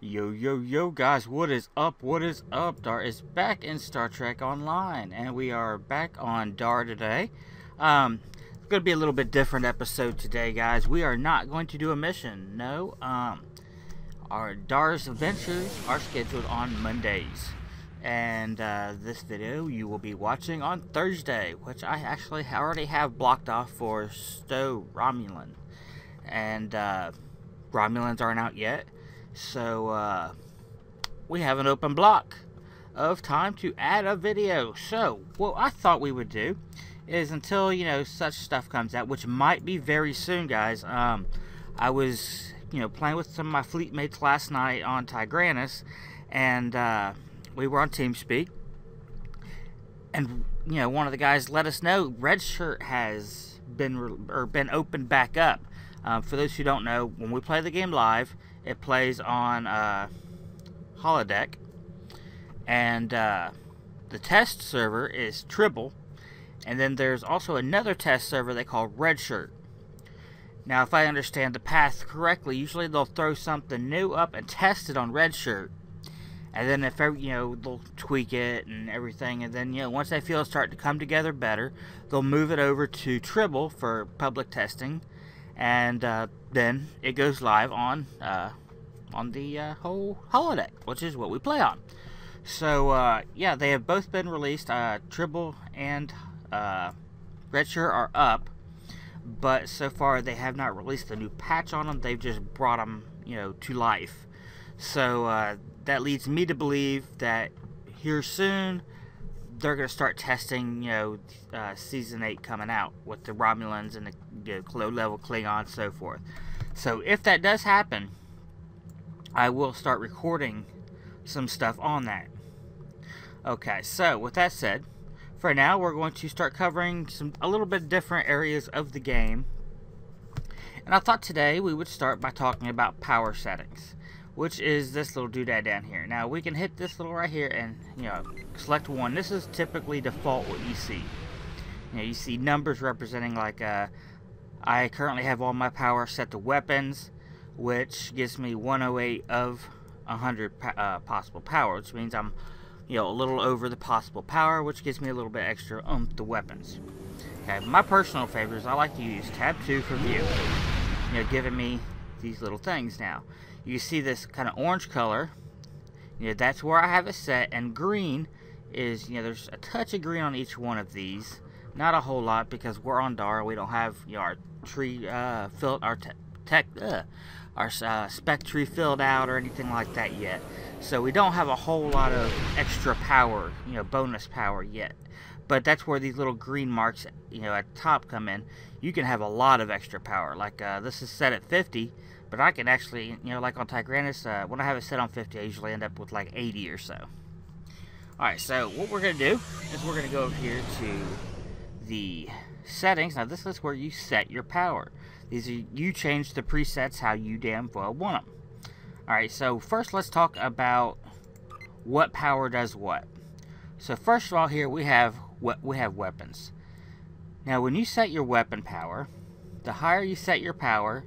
Yo guys, what is up? What is up? Dar is back in Star Trek Online, and we are back on Dar today. It's going to be a little bit different episode today, guys. We are not going to do a mission. No, our Dar's adventures are scheduled on Mondays. And this video you will be watching on Thursday, which I actually already have blocked off for Stowe Romulan. And Romulans aren't out yet. So, we have an open block of time to add a video. So, what I thought we would do is until, such stuff comes out, which might be very soon, guys. I was, playing with some of my fleet mates last night on Tigranis, and we were on TeamSpeak. And, one of the guys let us know Red Shirt has been opened back up. For those who don't know, when we play the game live, it plays on holodeck, and the test server is Tribble, and then there's also another test server they call Redshirt. Now, if I understand the path correctly, usually they'll throw something new up and test it on Redshirt, and then if they'll tweak it and everything, and then once they feel it's starting to come together better, they'll move it over to Tribble for public testing. And then it goes live on the whole holodeck, which is what we play on. So yeah, they have both been released. Tribble and Redshirt are up, but so far they have not released a new patch on them. They've just brought them, to life. So that leads me to believe that here soon they're going to start testing, Season 8 coming out with the Romulans and the low-level Klingons, so forth. So if that does happen, I will start recording some stuff on that. Okay, so with that said, for now we're going to start covering a little bit different areas of the game. And I thought today we would start by talking about power settings, which is this little doodad down here. Now we can hit this little right here and select one. This is typically default what you see. You see numbers representing like I currently have all my power set to weapons, which gives me 108 of 100 possible power, which means I'm a little over the possible power, which gives me a little bit extra to weapons. Okay, my personal favorites, I like to use tab 2 for view, giving me these little things. Now you see this kind of orange color, that's where I have it set, and green is, there's a touch of green on each one of these, not a whole lot because we're on Dar. We don't have our tree filled, our spec tree filled out or anything like that yet, so we don't have a whole lot of extra power, bonus power yet. But that's where these little green marks, at the top come in. You can have a lot of extra power. Like this is set at 50. But I can actually, like on Tigranis, when I have it set on 50, I usually end up with like 80 or so. Alright, so what we're going to do is we're going to go over here to the settings. Now this is where you set your power. These are, you change the presets how you damn well want them. Alright, so first let's talk about what power does what. So first of all, here we have weapons. Now when you set your weapon power, the higher you set your power,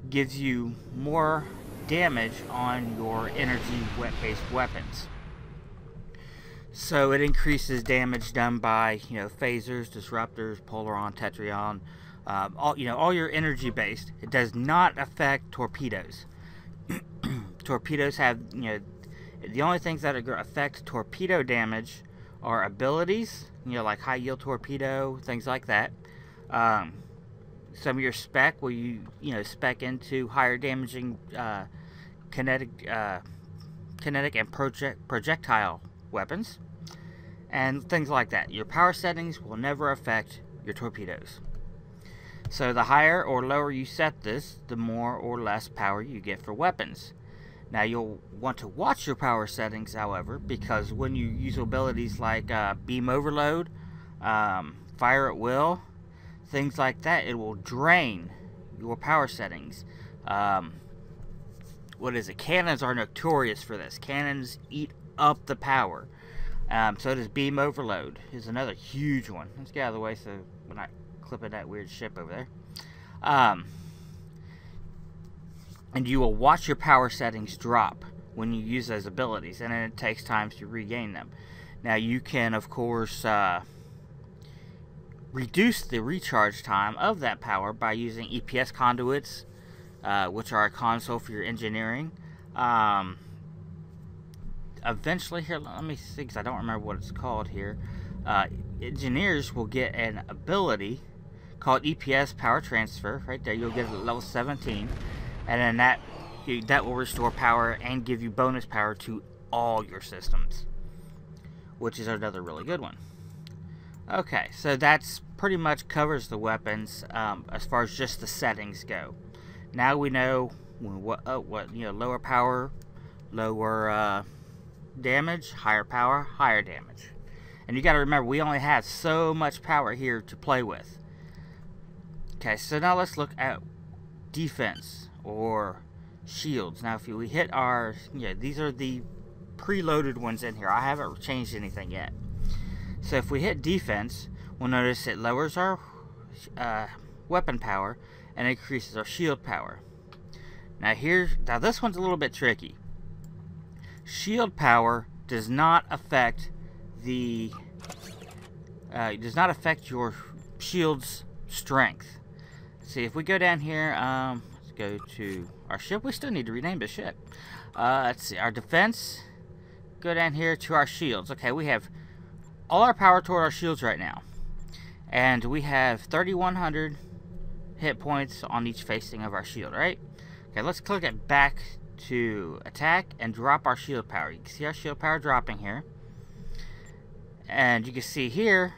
gives you more damage on your energy based weapons. So it increases damage done by phasers, disruptors, polaron, tetrion, all your energy based. It does not affect torpedoes. Torpedoes have the only things that affect torpedo damage are abilities, like high yield torpedo, things like that. Some of your spec where you spec into higher damaging kinetic and projectile weapons and things like that. Your power settings will never affect your torpedoes. So the higher or lower you set this, the more or less power you get for weapons. Now you'll want to watch your power settings, however, because when you use abilities like beam overload, fire at will, things like that, it will drain your power settings. What is it? Cannons are notorious for this. Cannons eat up the power. So does beam overload. Is another huge one. Let's get out of the way so we're not clipping that weird ship over there. and you will watch your power settings drop when you use those abilities, and then it takes time to regain them. Now you can, of course, reduce the recharge time of that power by using EPS conduits, which are a console for your engineering. Eventually, here, let me see, because I don't remember what it's called here. Engineers will get an ability called EPS power transfer. Right there, you'll get it at level 17, and then that will restore power and give you bonus power to all your systems, which is another really good one. Okay, so that's pretty much covers the weapons as far as just the settings go. Now we know what lower power, lower damage, higher power, higher damage. And you got to remember, we only have so much power here to play with. Okay, so now let's look at defense or shields. Now, if we hit our, these are the preloaded ones in here. I haven't changed anything yet. So if we hit defense, we'll notice it lowers our weapon power and increases our shield power. Now this one's a little bit tricky. Shield power does not affect your shield's strength. See, if we go down here, let's go to our ship. We still need to rename the ship. Let's see, our defense. Go down here to our shields. Okay, we have all our power toward our shields right now, and we have 3,100 hit points on each facing of our shield, right? Okay, let's click it back to attack and drop our shield power. You can see our shield power dropping here, and you can see here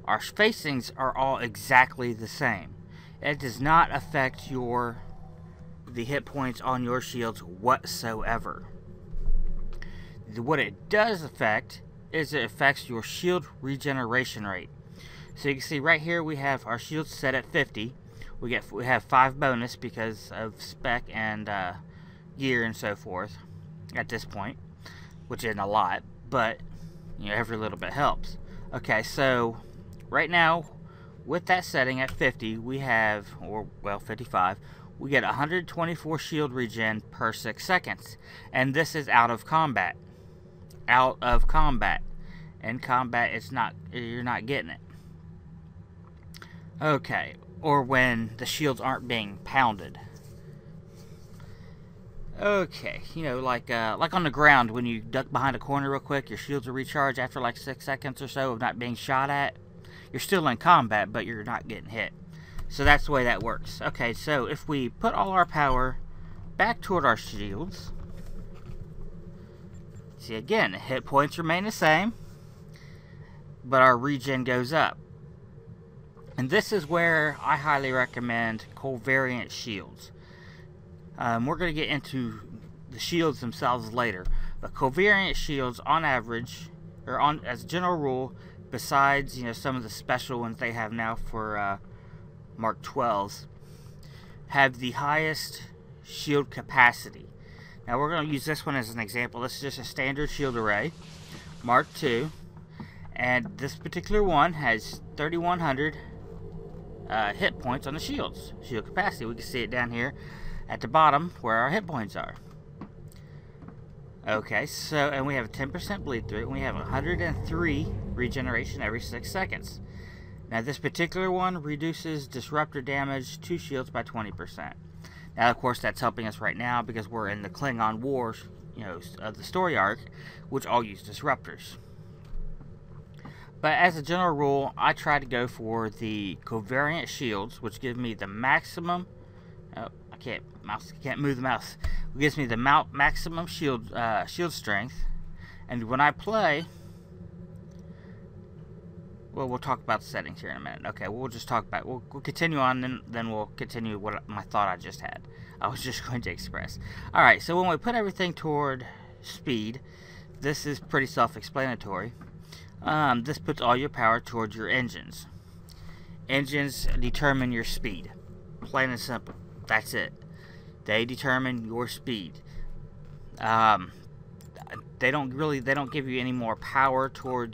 our facings are all exactly the same. It does not affect the hit points on your shields whatsoever. What it does affect is it affects your shield regeneration rate. So you can see right here we have our shields set at 50. We have 5 bonus because of spec and gear and so forth at this point, which isn't a lot, but every little bit helps. Okay, so right now with that setting at 50, we have, 55, we get 124 shield regen per 6 seconds, and this is out of combat. Out of combat. In combat, you're not getting it. Okay, or when the shields aren't being pounded. Okay, like on the ground, when you duck behind a corner real quick, your shields will recharge after like 6 seconds or so of not being shot at. You're still in combat, but you're not getting hit. So that's the way that works. Okay, so if we put all our power back toward our shields, see again, hit points remain the same, but our regen goes up. And this is where I highly recommend covariant shields. We're going to get into the shields themselves later, but covariant shields on average, or as a general rule, besides some of the special ones they have now for Mark 12s, have the highest shield capacity. Now we're going to use this one as an example. This is just a standard shield array, Mark 2, and this particular one has 3,100 hit points on the shield capacity. We can see it down here at the bottom where our hit points are. Okay, so, and we have a 10% bleed through, and we have 103 regeneration every 6 seconds. Now this particular one reduces disruptor damage to shields by 20%. Now of course that's helping us right now because we're in the Klingon Wars, of the story arc, which all use disruptors. But as a general rule, I try to go for the covariant shields, which give me the maximum. Oh, I can't move the mouse. It gives me the maximum shield strength, and when I play, well, we'll talk about the settings here in a minute. Okay, we'll just talk about. We'll continue on, and then we'll continue what my thought I just had. I was just going to express. All right, so when we put everything toward speed, this is pretty self-explanatory. This puts all your power towards your engines. Engines determine your speed. Plain and simple. That's it. They determine your speed. They don't give you any more power toward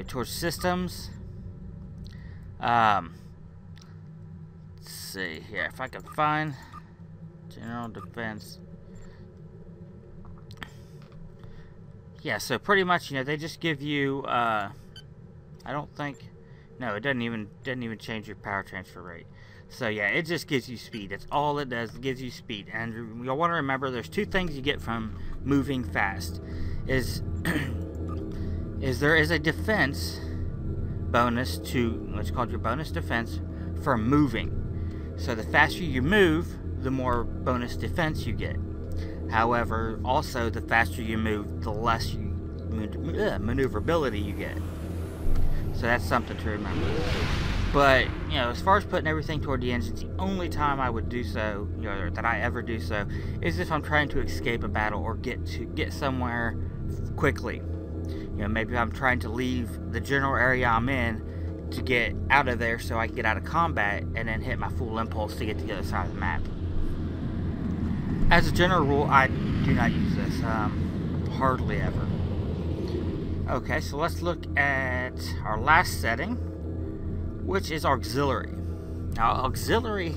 towards systems. Let's see here if I can find general defense. yeah, so pretty much, you know, they just give you, I don't think, no, it doesn't even change your power transfer rate. So yeah, it just gives you speed. That's all it does. It gives you speed. And you'll want to remember there's two things you get from moving fast. Is there is a defense bonus to what's called your bonus defense for moving. So the faster you move, the more bonus defense you get. However, also the faster you move, the less maneuverability you get. So that's something to remember. But, you know, as far as putting everything toward the engines, the only time I would do so, you know, that I ever do so, is if I'm trying to escape a battle or get somewhere quickly. You know, maybe I'm trying to leave the general area I'm in to get out of there so I can get out of combat and then hit my full impulse to get to the other side of the map. As a general rule, I do not use this, hardly ever. Okay, so let's look at our last setting, which is auxiliary. Now, auxiliary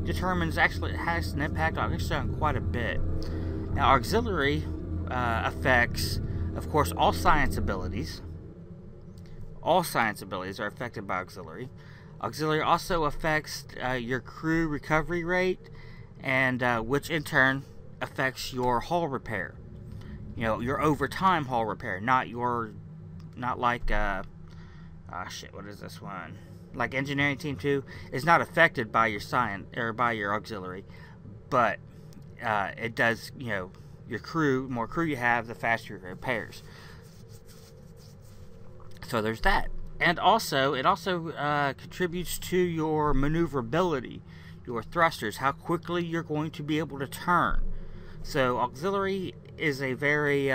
determines, actually, it has an impact on quite a bit. Now, auxiliary affects, of course, all science abilities. All science abilities are affected by auxiliary. Auxiliary also affects your crew recovery rate, and which in turn affects your hull repair. You know, your overtime hull repair, not like shit, what is this one? Like Engineering Team 2 is not affected by your science or by your auxiliary, but it does, you know, your crew, more crew you have, the faster your repairs. So there's that. And also, it also contributes to your maneuverability, your thrusters, how quickly you're going to be able to turn. So auxiliary is a very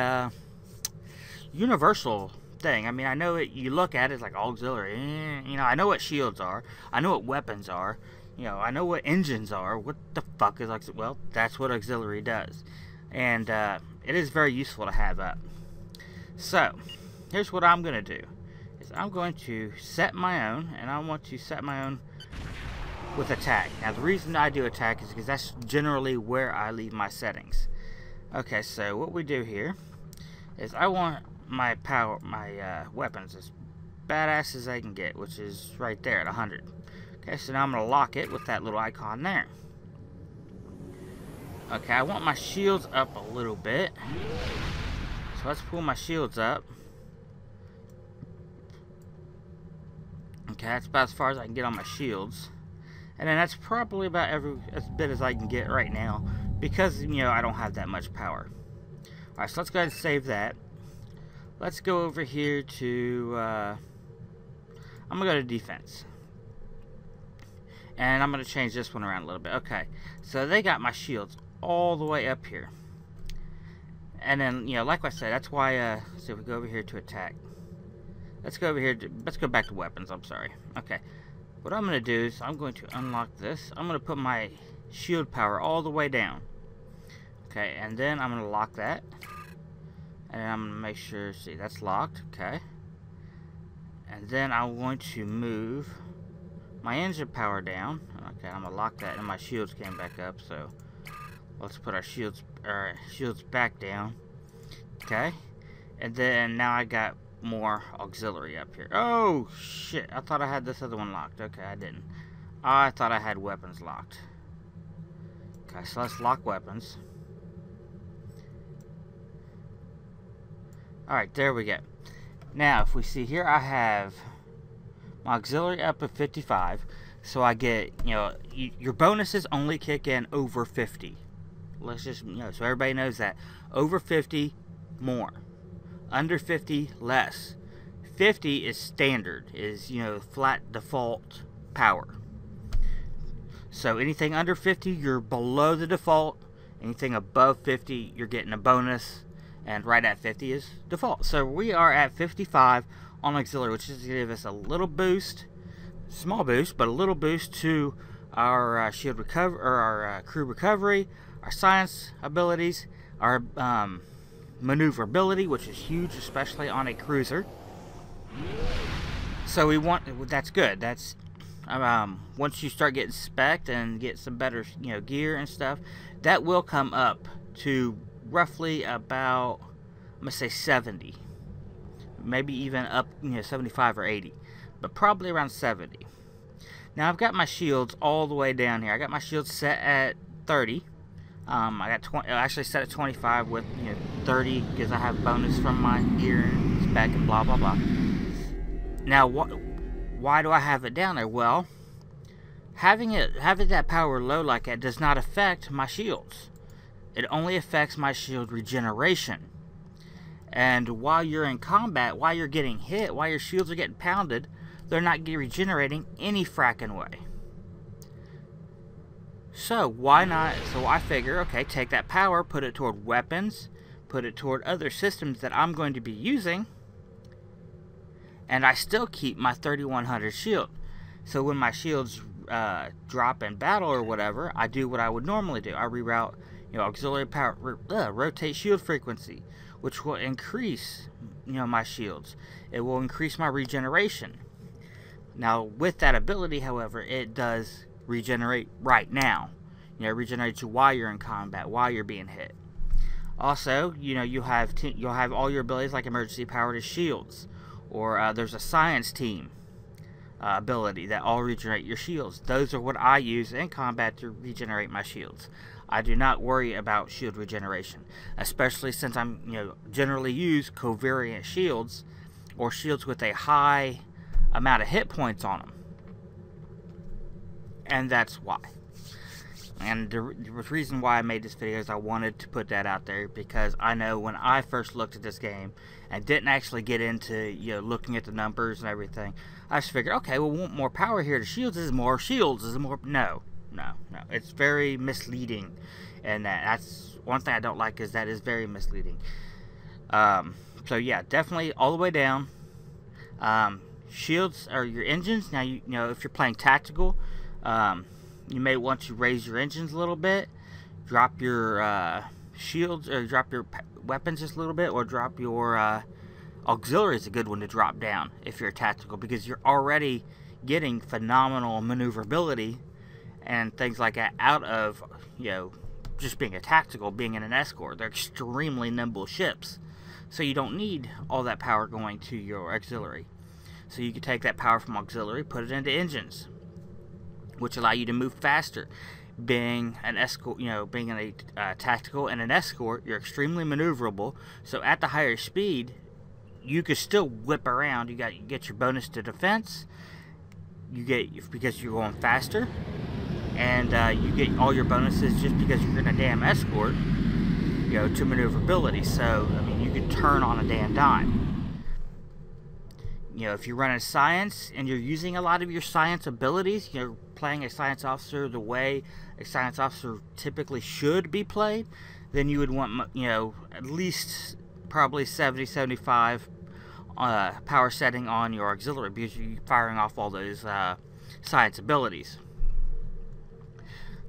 universal thing. I mean, I know it, you look at it, it's like auxiliary, you know, I know what shields are, I know what weapons are, you know, I know what engines are. What the fuck is auxiliary? Well, that's what auxiliary does. And it is very useful to have up. So, here's what I'm going to do. Is I'm going to set my own, and I want to set my own with attack. Now, the reason I do attack is because that's generally where I leave my settings. Okay, so what we do here is I want my weapons as badass as I can get, which is right there at 100. Okay, so now I'm going to lock it with that little icon there. Okay, I want my shields up a little bit. So let's pull my shields up. Okay, that's about as far as I can get on my shields. And then that's probably about as bit as I can get right now, because, you know, I don't have that much power. Alright, so let's go ahead and save that. Let's go over here to, I'm going to go to defense. And I'm going to change this one around a little bit. Okay, so they got my shields all the way up here. And then, you know, like I said, that's why, so if we go over here to attack. Let's go over here to, let's go back to weapons, I'm sorry. Okay, what I'm going to do is I'm going to unlock this. I'm going to put my shield power all the way down. Okay, and then I'm going to lock that. And I'm going to make sure, see, that's locked. Okay. And then I'm going to move my engine power down. Okay, I'm going to lock that, and my shields came back up, so let's put our shields back down. Okay. And then now I got more auxiliary up here. Oh, shit. I thought I had this other one locked. Okay, I didn't. I thought I had weapons locked. Okay, so let's lock weapons. Alright, there we go. Now, if we see here, I have my auxiliary up at 55. So I get, you know, your bonuses only kick in over 50. Let's just, you know, so everybody knows that. Over 50, more. Under 50, less. 50 is standard, is, you know, flat default power. So anything under 50, you're below the default. Anything above 50, you're getting a bonus. And right at 50 is default. So we are at 55 on auxiliary, which is going to give us a little boost, small boost, but a little boost to our shield recovery, or our crew recovery, our science abilities, our maneuverability, which is huge, especially on a cruiser. So we want, that's good. That's once you start getting spec'd and get some better, you know, gear and stuff, that will come up to roughly about I'm gonna say 70, maybe even up, 75 or 80, but probably around 70. Now I've got my shields all the way down here. I got my shields set at 30. I got 20. I actually set at 25 with 30 because I have bonus from my gear and spec and blah blah blah. Now why do I have it down there? Well, having that power low like that does not affect my shields. It only affects my shield regeneration. And while you're in combat, while you're getting hit, while your shields are getting pounded, they're not regenerating any fracking way. So why not? So I figure, okay, take that power, put it toward weapons, put it toward other systems that I'm going to be using, and I still keep my 3100 shield. So when my shields drop in battle or whatever, I do what I would normally do. I reroute, auxiliary power, rotate shield frequency, which will increase, my shields. It will increase my regeneration. Now, with that ability, however, it does regenerate right now. It regenerates you while you're in combat, while you're being hit. Also, you'll have all your abilities like emergency power to shields, or there's a science team ability that all regenerate your shields. Those are what I use in combat to regenerate my shields. I do not worry about shield regeneration, especially since I'm generally use covariant shields, or shields with a high amount of hit points on them, and that's why. And the reason why I made this video is I wanted to put that out there, because I know when I first looked at this game and didn't actually get into looking at the numbers and everything, I just figured, okay, well, we want more power here to shields. This is more shields. This is more. No. It's very misleading, and that's one thing I don't like, is that is very misleading. So yeah, definitely all the way down. Shields are your engines. Now if you're playing tactical, you may want to raise your engines a little bit, drop your shields, or drop your weapons just a little bit, or drop your auxiliary is a good one to drop down if you're tactical, because you're already getting phenomenal maneuverability and things like that out of just being a tactical, being in an escort. They're extremely nimble ships, so you don't need all that power going to your auxiliary. So you can take that power from auxiliary, put it into engines, which allow you to move faster. Being an escort, being in a tactical and an escort, you're extremely maneuverable. So at the higher speed, you could still whip around. You get your bonus to defense. You get, because you're going faster, and you get all your bonuses just because you're in a damn escort, to maneuverability. So I mean, you could turn on a damn dime. If you're running science and you're using a lot of your science abilities, you're playing a science officer the way a science officer typically should be played, then you would want, at least probably 70, 75 power setting on your auxiliary, because you're firing off all those science abilities.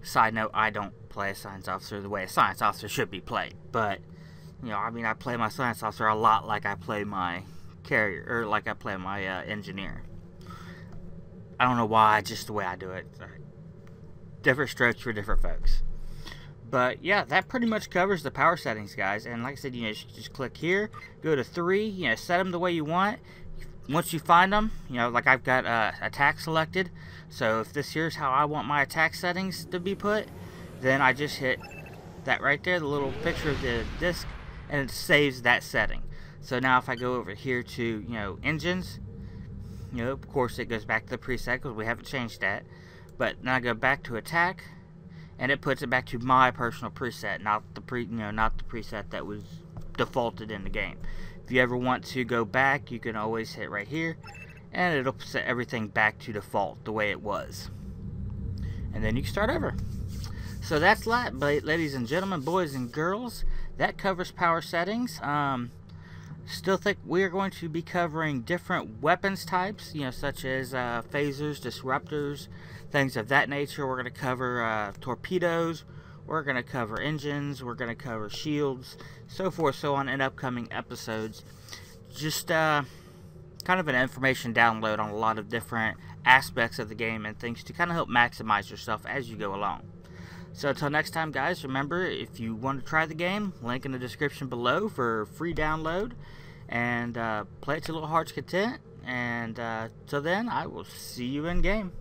Side note, I don't play a science officer the way a science officer should be played, but, I play my science officer a lot like I play my carrier, or like I play my engineer. I don't know why, just the way I do it. Different strokes for different folks. But yeah, that pretty much covers the power settings, guys. And like I said, just click here, go to 3, set them the way you want. Once you find them, like I've got attack selected. So if this here's how I want my attack settings to be put, then I just hit that right there, the little picture of the disc, and it saves that setting. So now if I go over here to, engines, of course it goes back to the preset because we haven't changed that. But then I go back to attack, and it puts it back to my personal preset, not the preset that was defaulted in the game. If you ever want to go back, you can always hit right here, and it'll set everything back to default the way it was. And then you can start over. So that's that, ladies and gentlemen, boys and girls. That covers power settings. Still think we are going to be covering different weapons types, such as phasers, disruptors, things of that nature. We're going to cover torpedoes, we're going to cover engines, we're going to cover shields, so forth, so on, in upcoming episodes. Just kind of an information download on a lot of different aspects of the game and things to kind of help maximize yourself as you go along. So until next time, guys, remember, if you want to try the game, link in the description below for free download, and play it to your little heart's content. And till then, I will see you in game.